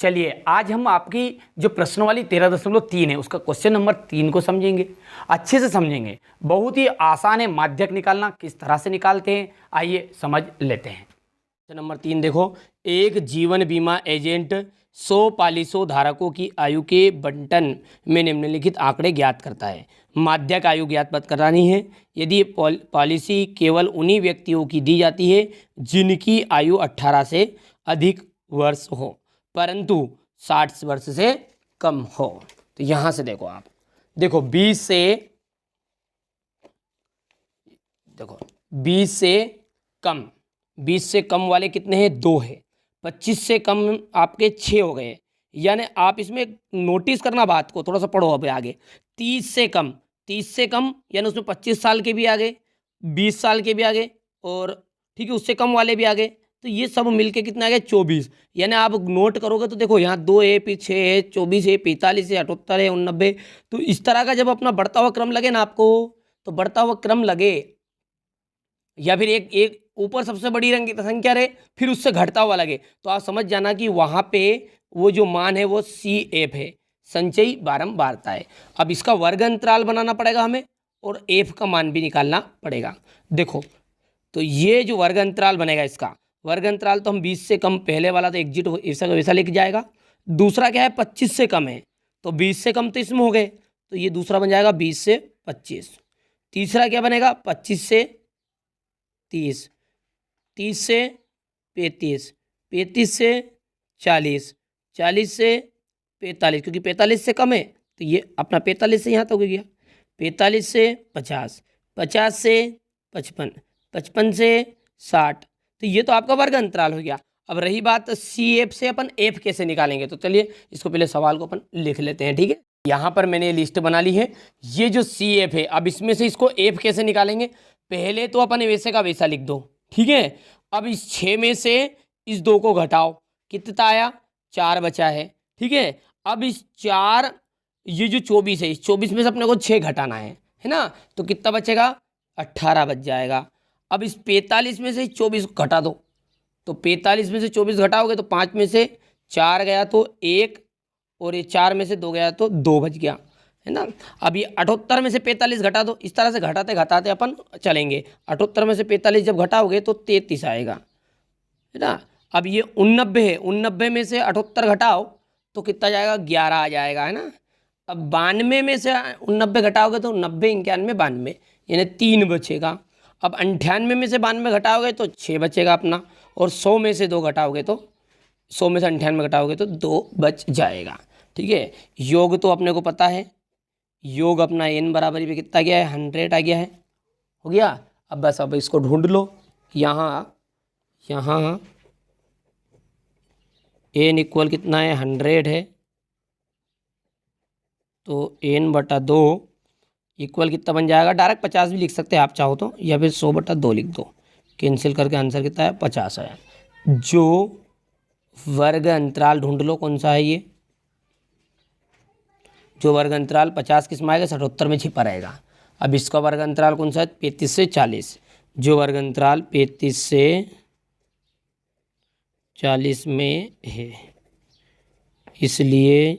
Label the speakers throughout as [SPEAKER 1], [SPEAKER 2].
[SPEAKER 1] चलिए आज हम आपकी जो प्रश्नावली 13.3 है उसका क्वेश्चन नंबर 3 को समझेंगे, अच्छे से समझेंगे। बहुत ही आसान है माध्यक निकालना, किस तरह से निकालते हैं आइए समझ लेते हैं। क्वेश्चन नंबर 3 देखो, एक जीवन बीमा एजेंट 100 पॉलिसी धारकों की आयु के बंटन में निम्नलिखित आंकड़े ज्ञात करता है। माध्यक आयु ज्ञात करानी है। यदि पॉलिसी केवल उन्हीं व्यक्तियों की दी जाती है जिनकी आयु 18 से अधिक वर्ष हो परंतु 60 वर्ष से कम हो, तो यहां से देखो आप देखो 20 से कम, 20 से कम वाले कितने हैं? 2 है। 25 से कम आपके 6 हो गए। यानी आप इसमें नोटिस करना बात को, थोड़ा सा पढ़ो अब आगे। 30 से कम, 30 से कम यानी उसमें 25 साल के भी आ गए, 20 साल के भी आ गए और ठीक है उससे कम वाले भी आ गए। तो ये सब मिलके कितना आ गया? 24। यानी आप नोट करोगे तो देखो यहाँ 2 है, पीछे है, 24 है, 45 है, 78 है, 89। तो इस तरह का जब अपना बढ़ता हुआ क्रम लगे ना आपको, तो बढ़ता हुआ क्रम लगे या फिर एक ऊपर सबसे बड़ी संख्या रहे फिर उससे घटता हुआ लगे, तो आप समझ जाना कि वहाँ पे वो जो मान है वो CF है, संचयी बारंबारता है। अब इसका वर्ग अंतराल बनाना पड़ेगा हमें और F का मान भी निकालना पड़ेगा। देखो तो ये जो वर्ग अंतराल बनेगा, इसका वर्ग अंतराल तो हम 20 से कम, पहले वाला तो एग्जिट ऐसा वैसा लिख जाएगा। दूसरा क्या है? 25 से कम है, तो 20 से कम तो इसमें हो गए, तो ये दूसरा बन जाएगा 20 से 25। तीसरा क्या बनेगा? 25 से 30, 30 से 35, 35 से 40, 40 से 45, क्योंकि 45 से कम है तो ये अपना 45 से यहाँ तक हो गया। 45 से 50, 50 से 55, 55 से 60, तो ये तो आपका वर्ग अंतराल हो गया। अब रही बात CF से अपन F कैसे निकालेंगे, तो चलिए इसको पहले सवाल को अपन लिख लेते हैं। ठीक है, यहाँ पर मैंने लिस्ट बना ली है। ये जो CF है, अब इसमें से इसको F कैसे निकालेंगे? पहले तो अपन वैसे का वैसा लिख दो, ठीक है। अब इस 6 में से इस 2 को घटाओ, कितना आया? 4 बचा है, ठीक है। अब इस 4, ये जो 24 है, इस 24 में से अपने को 6 घटाना है ना, तो कितना बचेगा? 18 बच जाएगा। अब इस 45 में से 24 घटा दो, तो 45 में से 24 घटाओगे तो 5 में से 4 गया तो 1 और ये 4 में से 2 गया तो 2 बच गया, है ना। अब ये 78 में से 45 घटा दो, इस तरह से घटाते घटाते अपन चलेंगे। 78 में से 45 जब घटाओगे तो 33 आएगा, है ना। अब ये 89 है, 89 में से 78 घटाओ तो कितना जाएगा? 11 आ जाएगा, है ना। अब 92 में से 89 घटाओगे तो 90, 91, 92 यानी 3 बचेगा। अब 98 में से 92 घटाओगे तो 6 बचेगा अपना, और 100 में से 2 घटाओगे तो 100 में से 98 घटाओगे तो 2 बच जाएगा। ठीक है, योग तो अपने को पता है, योग अपना n बराबरी पे कितना गया है? 100 आ गया है, हो गया। अब बस अब इसको ढूंढ लो, यहाँ n इक्वल कितना है? 100 है, तो n/2 इक्वल कितना बन जाएगा? डायरेक्ट 50 भी लिख सकते हैं आप चाहो तो, या फिर 100/2 लिख दो। कैंसिल करके आंसर कितना है? 50 है। जो वर्ग अंतराल ढूंढ लो कौन सा है ये, जो वर्ग अंतराल 50 किस में आएगा? 77 में छिपा रहेगा। अब इसका वर्ग अंतराल कौन सा है? 35 से 40। जो वर्ग अंतराल 35 से 40 में है, इसलिए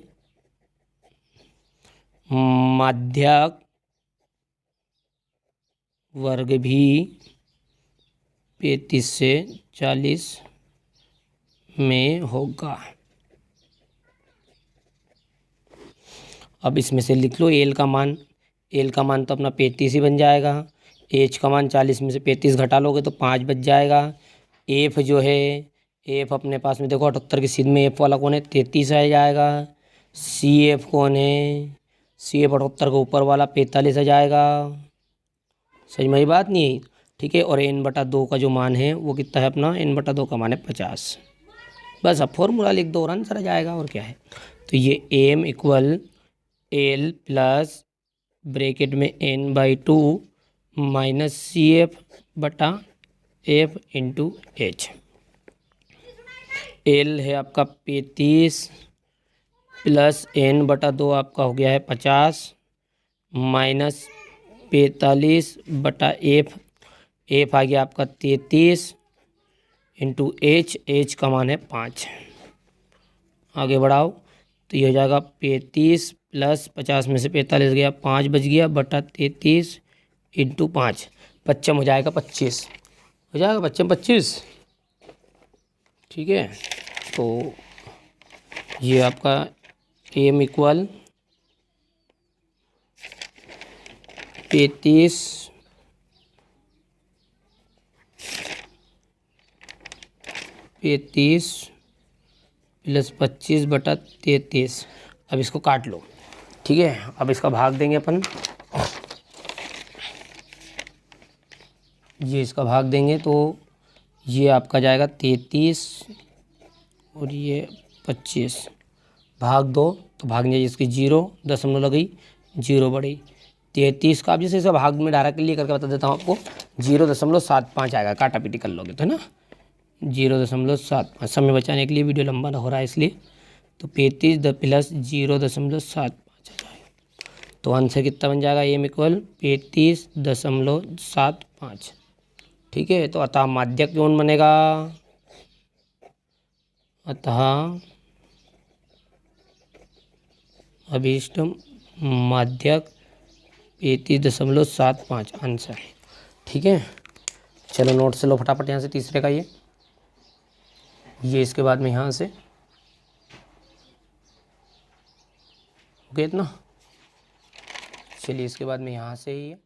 [SPEAKER 1] माध्यक वर्ग भी 35 से 40 में होगा। अब इसमें से लिख लो एल का मान, एल का मान तो अपना 35 ही बन जाएगा। एच का मान 40 में से 35 घटा लोगे तो 5 बच जाएगा। एफ जो है, एफ अपने पास में देखो 78 की सीध में एफ वाला कौन है? 33 आ जाएगा। CF कौन है? CF 78 के ऊपर वाला 45 आ जाएगा। समझ में आई बात नहीं है? ठीक है, और n/2 का जो मान है वो कितना है अपना? n/2 का मान है 50। बस अब फॉर्मूला लिख दो और आंसर आ जाएगा, और क्या है। तो ये m equal L plus bracket में n/2 minus CF/F into H। L है आपका 35 प्लस n/2 आपका हो गया है 50 माइनस 45/F, F आ गया आपका 33 इंटू H, H का मान है 5। आगे बढ़ाओ तो ये हो जाएगा 35 प्लस 50 में से 45 गया, 5 बच गया बटा 33 इंटू 5, पच्चम हो जाएगा 25, हो जाएगा पच्चम 25। ठीक है, तो ये आपका एम इक्वल 35 प्लस 25 बटा 33। अब इसको काट लो। ठीक है, अब इसका भाग देंगे अपन, ये इसका भाग देंगे तो ये आपका जाएगा 33 और ये 25, भाग 2 तो भागने इसकी 0 दशमलव लगई, 0 बढ़ी 33 का। अब जैसे इसका भाग में डायरेक्टली करके बता देता हूँ आपको, 0.75 आएगा, काटा पीटी कर लोगे तो है ना, 0.75। समय बचाने के लिए, वीडियो लंबा ना हो रहा है इसलिए, तो 35 प्लस 0.75 आ जाएगा। तो आंसर कितना बन जाएगा, एम इक्वल 35.75। ठीक है, तो अतः माध्यक कौन बनेगा, अतः अभीष्ट माध्यक 35.75 आंसर। ठीक है, चलो नोट से लो फटाफट यहाँ से तीसरे का ये इसके बाद में यहाँ से ओके इतना, चलिए इसके बाद में यहाँ से ही है।